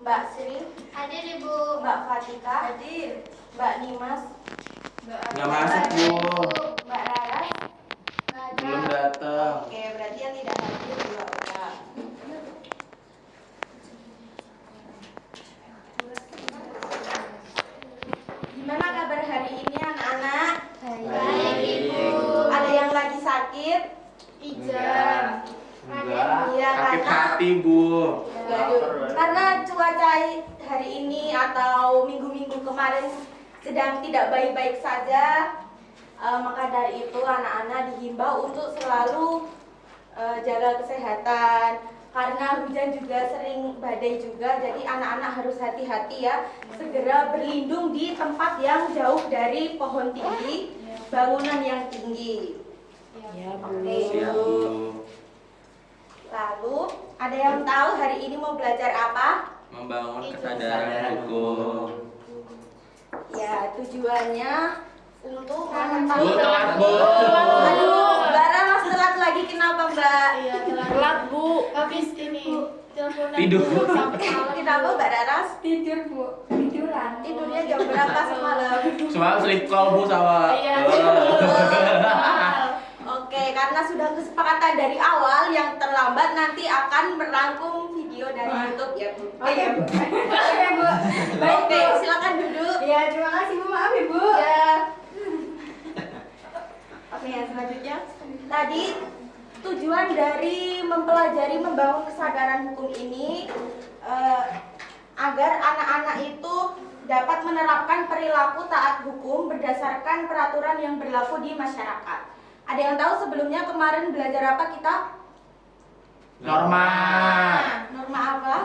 Mbak Sri, Hadir Ibu. Mbak Fatika, Hadir. Mbak Nimas, Nggak masuk, Bu. Mbak Laras. Belum datang. Oke, berarti yang tidak hadir dua orang. Gimana kabar hari ini anak-anak? Baik Ibu. Ada yang lagi sakit? Ijan. Enggak. Iya, Sakit karena- hati, Bu. Waduh, karena cuaca hari ini atau minggu-minggu kemarin sedang tidak baik-baik saja, maka dari itu anak-anak dihimbau untuk selalu jaga kesehatan. Karena hujan juga sering badai juga, jadi anak-anak harus hati-hati ya. Segera berlindung di tempat yang jauh dari pohon tinggi, bangunan yang tinggi. Ya, Bu. Oke. Siap, Bu. Lalu, ada yang tahu hari ini mau belajar apa? Membangun kesadaran hukum. Ya, tujuannya untuk Bu, mengetahui. telat, Bu. Aduh, Mbak Ramas telat lagi, kenapa Mbak? Iya, Telat, Bu. Habis ini teleponan Tidur. dulu sampai malam. Kenapa Mbak Raras? Tidur, Bu. Tiduran. Tidurnya jam berapa semalam? Semalam sleep call, Bu, sama. Iya. Oke, karena sudah kesepakatan dari awal, yang terlambat nanti akan merangkum video dari YouTube ya Bu. Oke, Bu. Oke, Bu. Oke, silakan duduk. Ya, terima kasih, Bu. Maaf, Ibu. Ya. Oke, yang selanjutnya. Tadi tujuan dari mempelajari membangun kesadaran hukum ini agar anak-anak itu dapat menerapkan perilaku taat hukum berdasarkan peraturan yang berlaku di masyarakat. Ada yang tahu sebelumnya kemarin belajar apa kita? Norma. Norma apa?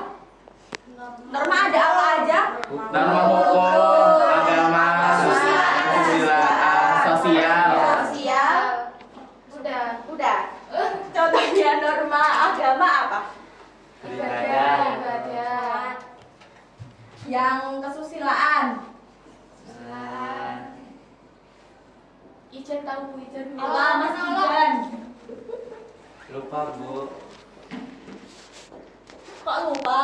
Norma ada apa aja? Norma hukum, agama, kesusilaan, sosial. Sosial. Udah. Contohnya norma agama apa? Ibadah. Yang kesusilaan. Ijan tahu Bu, Ijan. Apa Mas Ijan? Lupa, Bu. Kok lupa?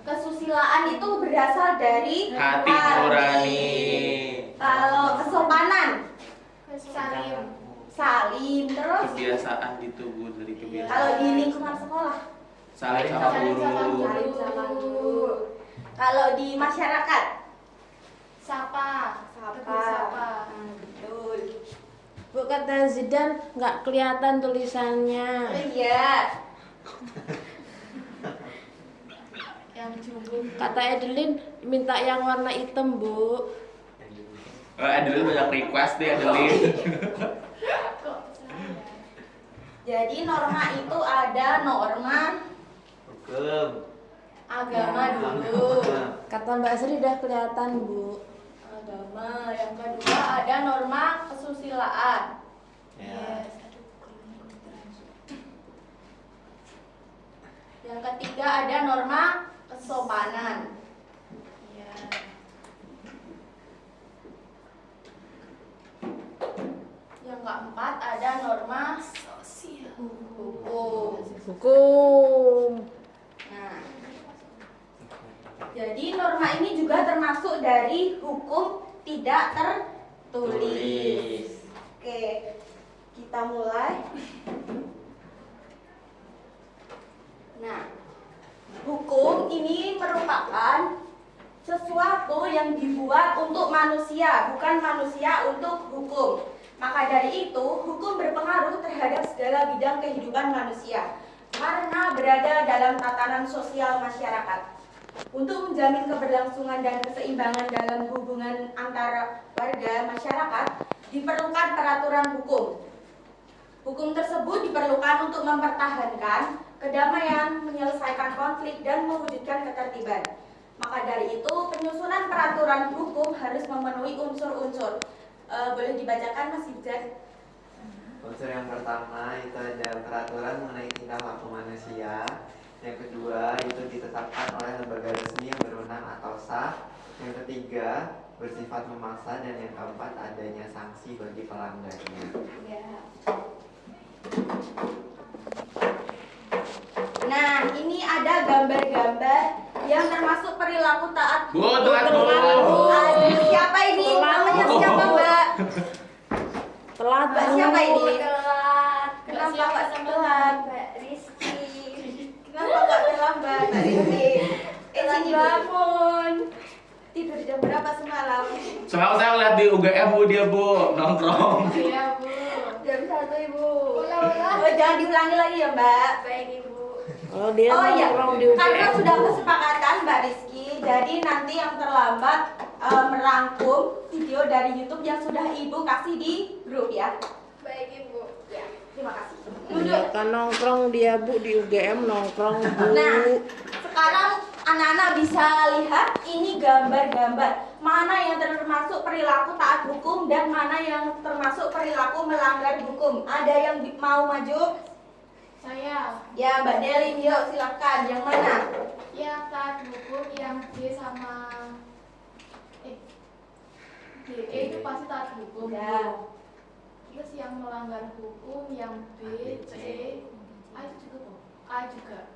Kesusilaan itu berasal dari Hati nurani. Kalau kesopanan, Salim. salim. Terus Kebiasaan itu, Bu, dari kebiasaan. kalau di lingkungan sekolah, Saling sama Saling sama guru. guru. salim sama guru. Kalau di masyarakat, Sapa. sapa. Tegur sapa. Betul. Bu, kata Zidan nggak kelihatan tulisannya. Iya. Yang jumbo. Kata Edelin minta yang warna hitam, Bu. Adeline banyak request deh, Adeline. Kok saya? Jadi norma itu ada norma Hukum. agama dulu. Kata Mbak Sri udah kelihatan, Bu. Agama. Yang kedua ada norma kesusilaan. Ya. Yang ketiga ada norma kesopanan. Iya. Yang keempat ada norma Sosial. hukum. Hukum. Nah, jadi norma ini juga termasuk dari hukum tidak tertulis. Oke, kita mulai. Nah, hukum ini merupakan sesuatu yang dibuat untuk manusia, bukan manusia untuk hukum. Maka dari itu, hukum berpengaruh terhadap segala bidang kehidupan manusia karena berada dalam tatanan sosial masyarakat. Untuk menjamin keberlangsungan dan keseimbangan dalam hubungan antara warga masyarakat, diperlukan peraturan hukum. Hukum tersebut diperlukan untuk mempertahankan kedamaian, menyelesaikan konflik, dan mewujudkan ketertiban. Maka dari itu, penyusunan peraturan hukum harus memenuhi unsur-unsur. Boleh dibacakan, Mas Ijan? Unsur yang pertama itu ada peraturan mengenai tingkah laku manusia. Yang kedua itu ditetapkan oleh lembaga resmi yang berwenang atau sah. Yang ketiga bersifat memaksa, dan yang keempat adanya sanksi bagi pelanggarnya. Ya. Nah, ini ada gambar yang termasuk perilaku taat. Bu, telat bu. Aduh, siapa ini? Namanya siapa, Mbak? Telat Mbak siapa ini? Telat. Kenapa Mbak telat? Mbak Rizky. Kenapa Mbak terlambat, Mbak Rizky? Sini bangun. Tidur jam berapa semalam? Semalam saya lihat di UGM bu dia bu nongkrong. Iya, Bu. Jam 1 Ibu. Ulang. Oh, jangan diulangi lagi ya, Mbak. Baik, Ibu. Kalau dia Oh iya, nongkrong di karena UGM. sudah kesepakatan Mbak Rizky, jadi nanti yang terlambat merangkum video dari YouTube yang sudah Ibu kasih di grup ya. Baik, Ibu. Ya, terima kasih. Iya Duduk. kan nongkrong dia bu di UGM nongkrong bu. Nah, sekarang anak-anak bisa lihat ini gambar-gambar mana yang termasuk perilaku taat hukum dan mana yang termasuk perilaku melanggar hukum. Ada yang mau maju? Saya Ya, Mbak Delin, yuk silakan. Yang mana? yang taat hukum yang D sama D itu pasti taat hukum. Ya. Terus yang melanggar hukum yang B, C, A itu juga Bu. A juga.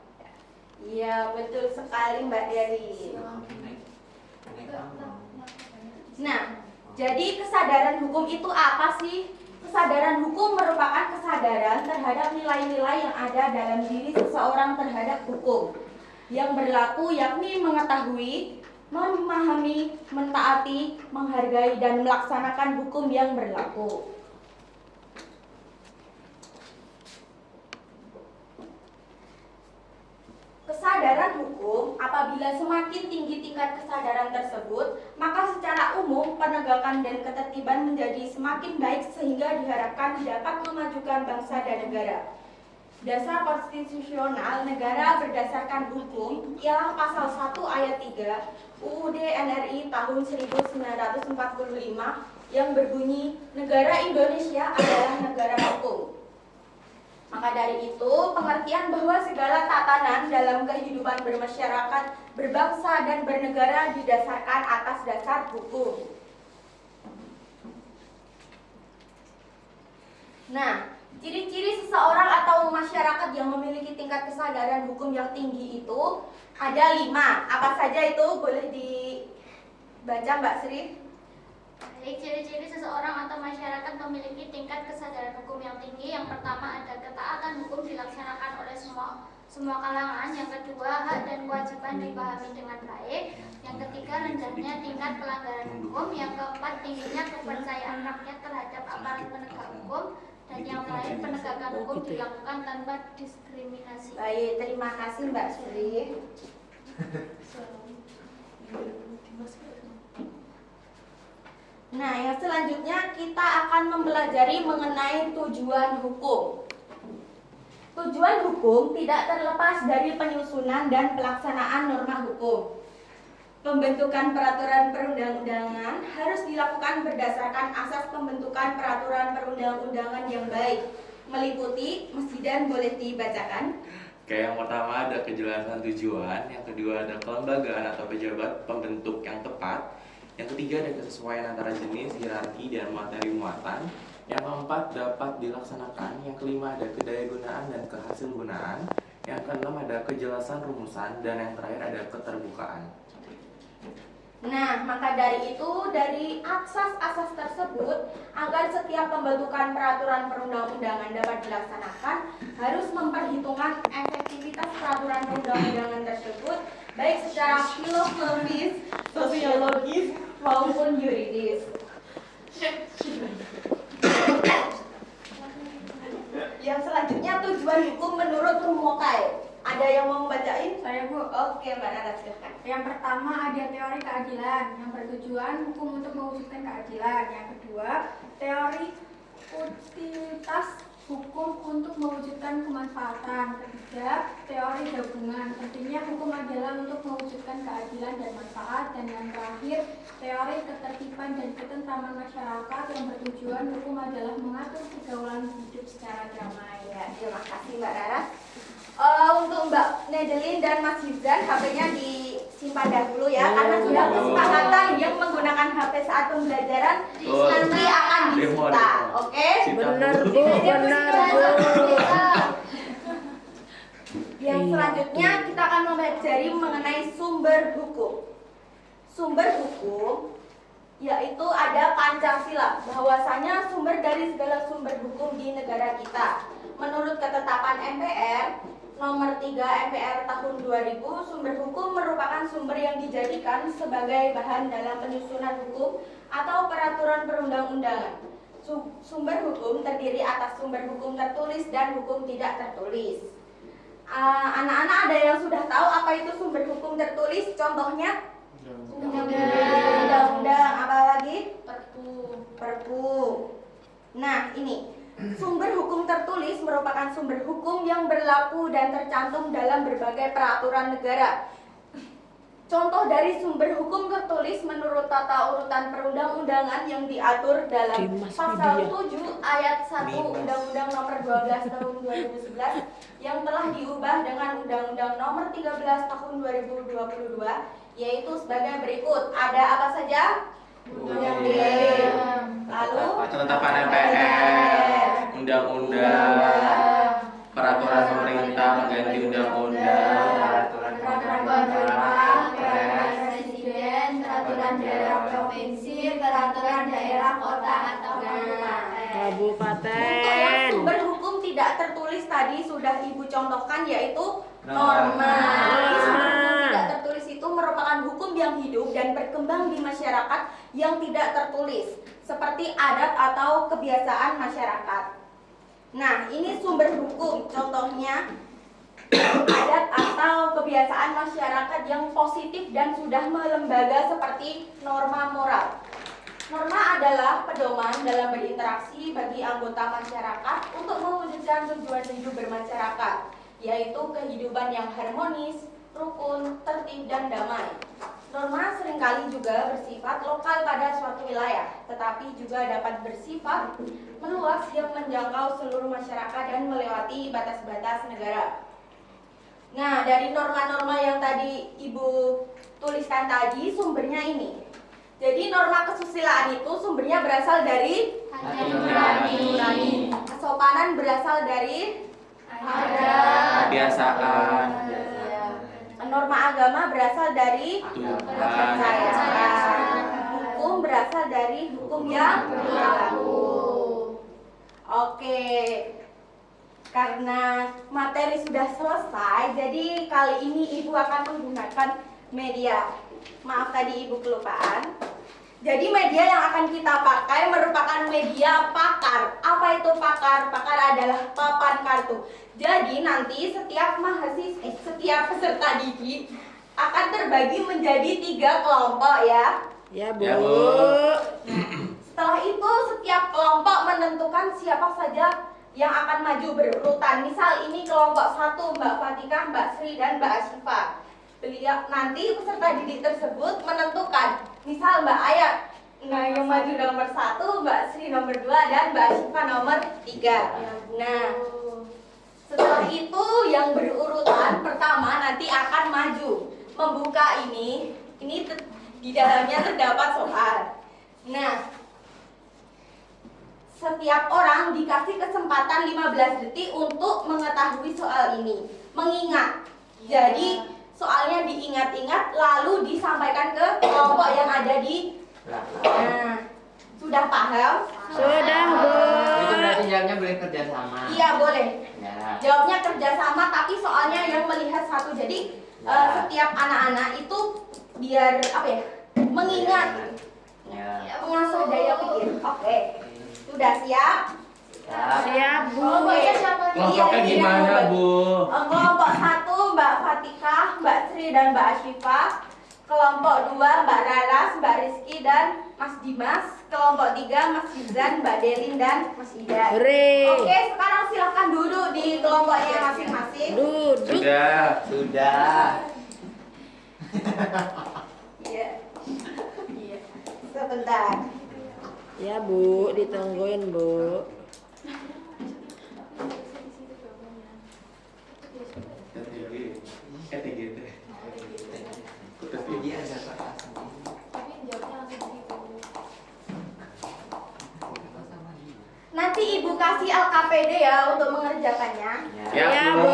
Iya, betul sekali Mbak Delin. Nah, jadi kesadaran hukum itu apa sih? Kesadaran hukum merupakan kesadaran terhadap nilai-nilai yang ada dalam diri seseorang terhadap hukum yang berlaku, yakni mengetahui, memahami, mentaati, menghargai, dan melaksanakan hukum yang berlaku. Kesadaran hukum, apabila semakin tinggi tingkat kesadaran tersebut, maka secara umum penegakan dan ketertiban menjadi semakin baik sehingga diharapkan dapat memajukan bangsa dan negara. Dasar konstitusional negara berdasarkan hukum ialah pasal 1 ayat 3 UUD NRI tahun 1945 yang berbunyi negara Indonesia adalah negara hukum. Maka dari itu, pengertian bahwa segala tatanan dalam kehidupan bermasyarakat, berbangsa, dan bernegara didasarkan atas dasar hukum. Nah, ciri-ciri seseorang atau masyarakat yang memiliki tingkat kesadaran hukum yang tinggi itu ada 5. Apa saja itu? Boleh dibaca Mbak Sri? Baik, ciri-ciri seseorang atau masyarakat memiliki tingkat kesadaran hukum yang tinggi. Yang pertama ada ketaatan hukum dilaksanakan oleh semua kalangan. Yang kedua, hak dan kewajiban dipahami dengan baik. Yang ketiga, rendahnya tingkat pelanggaran hukum. Yang keempat, tingginya kepercayaan rakyat terhadap aparat penegak hukum. Dan yang terakhir, penegakan hukum dilakukan tanpa diskriminasi. Baik, terima kasih Mbak Sri. Nah, yang selanjutnya kita akan mempelajari mengenai tujuan hukum. Tujuan hukum tidak terlepas dari penyusunan dan pelaksanaan norma hukum. Pembentukan peraturan perundang-undangan harus dilakukan berdasarkan asas pembentukan peraturan perundang-undangan yang baik. Meliputi, dan boleh dibacakan. Oke, yang pertama ada kejelasan tujuan, yang kedua ada kelembagaan atau pejabat pembentuk yang tepat, yang ketiga ada kesesuaian antara jenis, hierarki, dan materi muatan, yang keempat dapat dilaksanakan, yang kelima ada kedayagunaan dan kehasilgunaan, yang keenam ada kejelasan rumusan, dan yang terakhir ada keterbukaan. Nah, maka dari itu, dari asas-asas tersebut, agar setiap pembentukan peraturan perundang-undangan dapat dilaksanakan, harus memperhitungkan efektivitas peraturan perundang-undangan tersebut, baik secara filosofis, sosiologis, maupun yuridis. Yang selanjutnya, tujuan hukum menurut Rumokai. Ada yang mau membacain? Saya Bu. Oke, Mbak Nara, silakan. Yang pertama ada teori keadilan yang bertujuan hukum untuk mewujudkan keadilan. Yang kedua, teori utilitas hukum untuk mewujudkan kemanfaatan. Ketiga, teori gabungan. Pentingnya hukum adalah untuk mewujudkan keadilan dan manfaat. Dan yang terakhir, teori ketertiban dan ketentraman masyarakat yang bertujuan hukum adalah mengatur pergaulan hidup secara damai. Ya, terima kasih Mbak Rara. Untuk Mbak Nedelin dan Mas Hizan, HP-nya disimpan dahulu ya, karena sudah kesepakatan yang menggunakan HP saat pembelajaran nanti akan disita, oke? Benar Bu, benar Bu. Yang selanjutnya kita akan mempelajari mengenai sumber hukum. Sumber hukum yaitu ada Pancasila, bahwasanya sumber dari segala sumber hukum di negara kita. Menurut ketetapan MPR nomor 3 MPR tahun 2000, sumber hukum merupakan sumber yang dijadikan sebagai bahan dalam penyusunan hukum atau peraturan perundang-undangan. Sumber hukum terdiri atas sumber hukum tertulis dan hukum tidak tertulis. Anak-anak ada yang sudah tahu apa itu sumber hukum tertulis? Contohnya? Undang-undang, apa lagi? Perpu. Nah, ini sumber hukum tertulis merupakan sumber hukum yang berlaku dan tercantum dalam berbagai peraturan negara. Contoh dari sumber hukum tertulis menurut tata urutan perundang-undangan yang diatur dalam pasal 7 ayat 1 Undang-Undang nomor 12 tahun 2011 yang telah diubah dengan Undang-Undang nomor 13 tahun 2022, yaitu sebagai berikut. Ada apa saja? Lalu Ketetapan MPR, undang-undang, peraturan pemerintah mengganti undang-undang, peraturan presiden, peraturan daerah provinsi, peraturan daerah kota atau Kabupaten. Untuk yang sumber hukum tidak tertulis tadi sudah Ibu contohkan, yaitu norma. Jadi sumber hukum tidak tertulis itu merupakan hukum yang hidup dan berkembang di masyarakat yang tidak tertulis, seperti adat atau kebiasaan masyarakat. Nah, ini sumber hukum, contohnya adat atau kebiasaan masyarakat yang positif dan sudah melembaga seperti norma moral. Norma adalah pedoman dalam berinteraksi bagi anggota masyarakat untuk mewujudkan tujuan hidup bermasyarakat, yaitu kehidupan yang harmonis, rukun, tertib, dan damai. Norma seringkali juga bersifat lokal pada suatu wilayah, tetapi juga dapat bersifat meluas yang menjangkau seluruh masyarakat dan melewati batas-batas negara. Nah, dari norma-norma yang tadi Ibu tuliskan tadi, sumbernya ini. Jadi norma kesusilaan itu sumbernya berasal dari hati nurani. Kesopanan berasal dari kebiasaan, norma agama berasal dari kepercayaan. Hukum berasal dari hukum yang berlaku. Oke. Karena materi sudah selesai, jadi kali ini Ibu akan menggunakan media. Maaf tadi Ibu kelupaan. Jadi media yang akan kita pakai merupakan media pakar. Apa itu pakar? Pakar adalah papan kartu. Jadi nanti setiap peserta didik akan terbagi menjadi 3 kelompok ya. Ya, Bu. Ya, Bu. Setelah itu setiap kelompok menentukan siapa saja yang akan maju berurutan. Misal ini kelompok 1 Mbak Fatikah, Mbak Sri, dan Mbak Asyifa. Beliau nanti peserta didik tersebut menentukan, misal Mbak Ayat yang maju nomor 1, Mbak Sri nomor 2, dan Mbak Asyifa nomor 3. Nah, setelah itu yang berurutan pertama nanti akan maju membuka ini di dalamnya terdapat soal. Nah, setiap orang dikasih kesempatan 15 detik untuk mengetahui soal ini. Mengingat. Jadi soalnya diingat-ingat lalu disampaikan ke kelompok yang ada di Nah, sudah paham? Sudah, Bu. Itu berarti jawabnya boleh kerjasama. Iya, boleh. Ya. Jawabnya kerjasama, tapi soalnya yang melihat satu. Jadi setiap anak-anak itu biar apa ya? Mengingat. Ya. Mengasah daya pikir. Oke. Sudah siap? Siap, Bu. Kelompoknya siapa? Kelompoknya gimana, Bu? Kelompok 1 Mbak Fatikah, Mbak Sri, dan Mbak Asyifa. Kelompok 2 Mbak Raras, Mbak Rizky, dan Mas Dimas. Kelompok 3 Mas Gizan, Mbak Delin, dan Mas Ida. Hore. Oke, sekarang silahkan duduk di kelompoknya masing-masing. Duduk. Sudah. Iya. Sebentar. Ya, Bu, ditungguin, Bu. Jadi ada kertas ini. Tapi jawabnya langsung gitu. Nanti Ibu kasih LKPD ya untuk mengerjakannya. Ya, Ya, Bu. Bu.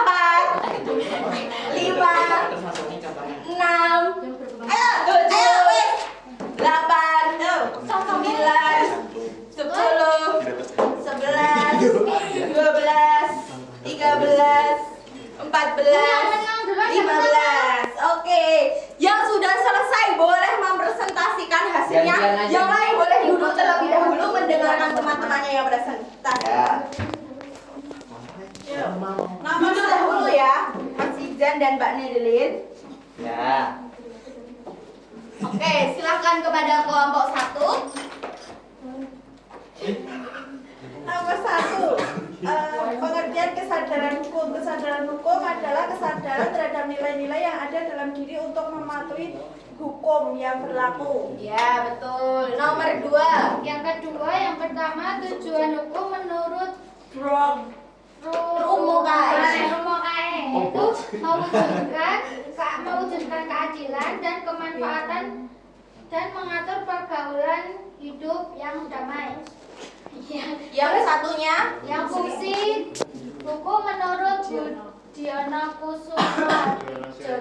4, 5, 6, 7, 8, 9, 10, 11, 12, 13, 14, 15. Oke, yang sudah selesai boleh mempresentasikan hasilnya. Yang lain boleh duduk terlebih dahulu mendengarkan teman-temannya yang presentasi. Duduk dahulu ya, Mas Izan dan Mbak Nedelin. Ya. Oke, silahkan kepada kelompok 1. Nomor 1, pengertian kesadaran hukum. kesadaran hukum adalah kesadaran terhadap nilai-nilai yang ada dalam diri untuk mematuhi hukum yang berlaku. Ya, betul. Nomor 2. Yang kedua, yang pertama tujuan hukum menurut Rumokai. itu mewujudkan keadilan dan kemanfaatan dan mengatur pergaulan hidup yang damai. Yang satunya, Yang fungsi hukum menurut Budiono Kusumaharjo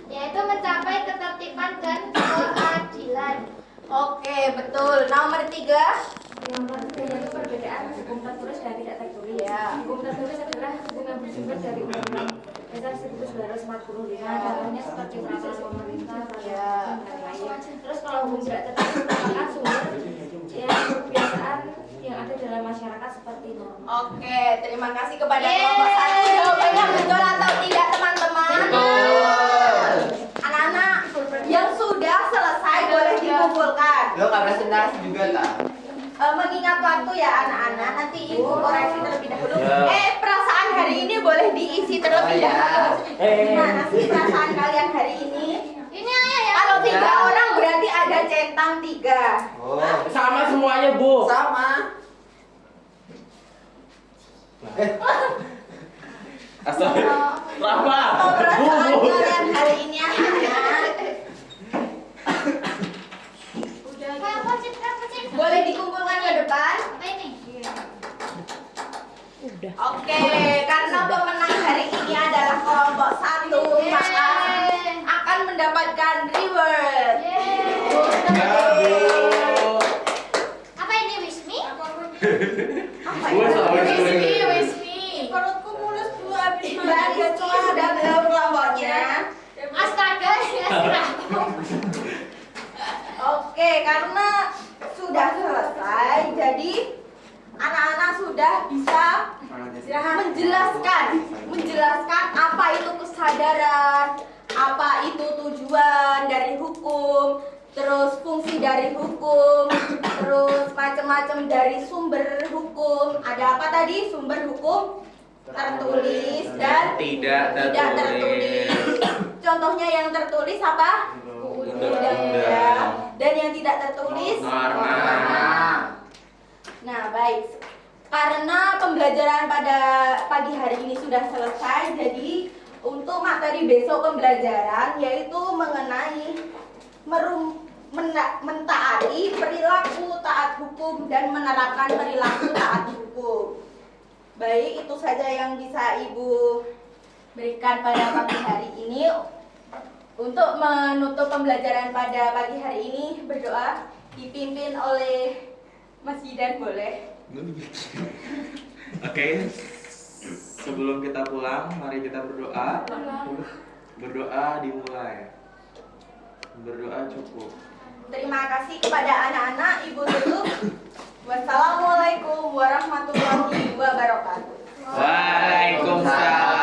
yaitu mencapai ketertiban dan keadilan. oke betul. Nomor 3. Nomor 3 itu perbedaan hukum tertulis dan tidak tertulis. Ya. Hukum tertulis adalah hukum yang bersumber dari Undang-Undang Dasar 1945. Contohnya seperti peraturan pemerintah, peraturan dan lain-lain. Terus kalau hukum tidak tertulis merupakan sumber yang kebiasaan yang ada dalam masyarakat seperti norma. Oke, terima kasih kepada kelompok 1. Jawabannya betul atau tidak teman-teman? Betul. Anak-anak yang sudah selesai boleh dikumpulkan. Lo nggak presentasi juga tak? Mengingat waktu ya anak-anak, nanti ibu koreksi terlebih dahulu. Ya. Perasaan hari ini boleh diisi terlebih Oh, ya. dahulu. Gimana sih perasaan kalian hari ini? Ini ayah ya. Kalau 3 Ya. orang berarti ada centang 3. Oh, Sama semuanya, Bu. sama. Asal. Rafa. Apa perasaan Bu. kalian hari ini anak-anak? Apa sih? Boleh dikumpulkan ke depan? Apa ini? Udah. Oke, karena pemenang hari ini adalah kelompok 1, maka akan mendapatkan reward. Yeay. Ya, Bu. Apa ini Wismi? Apa Bu, sama ini? Wismi. Perutku mulus Bu habis makan. Mbak sudah belum kelompoknya? Astaga, Oke, karena sudah selesai, jadi anak-anak sudah bisa menjelaskan apa itu kesadaran, apa itu tujuan dari hukum, terus fungsi dari hukum, terus macam-macam dari sumber hukum. Ada apa tadi? Sumber hukum tertulis dan Tidak tidak tertulis. Contohnya yang tertulis apa? Undang-undang ya. Dan yang tidak tertulis Norma. Nah, baik. Karena pembelajaran pada pagi hari ini sudah selesai, jadi untuk materi besok pembelajaran yaitu mengenai mentaati perilaku taat hukum dan menerapkan perilaku taat hukum. Baik, itu saja yang bisa Ibu berikan pada pagi hari ini. Untuk menutup pembelajaran pada pagi hari ini, berdoa dipimpin oleh Mas Yidan, boleh? Oke. Sebelum kita pulang, mari kita berdoa. Berdoa dimulai. Berdoa cukup. Terima kasih kepada anak-anak, Ibu tutup. Wassalamualaikum warahmatullahi wabarakatuh. Waalaikumsalam.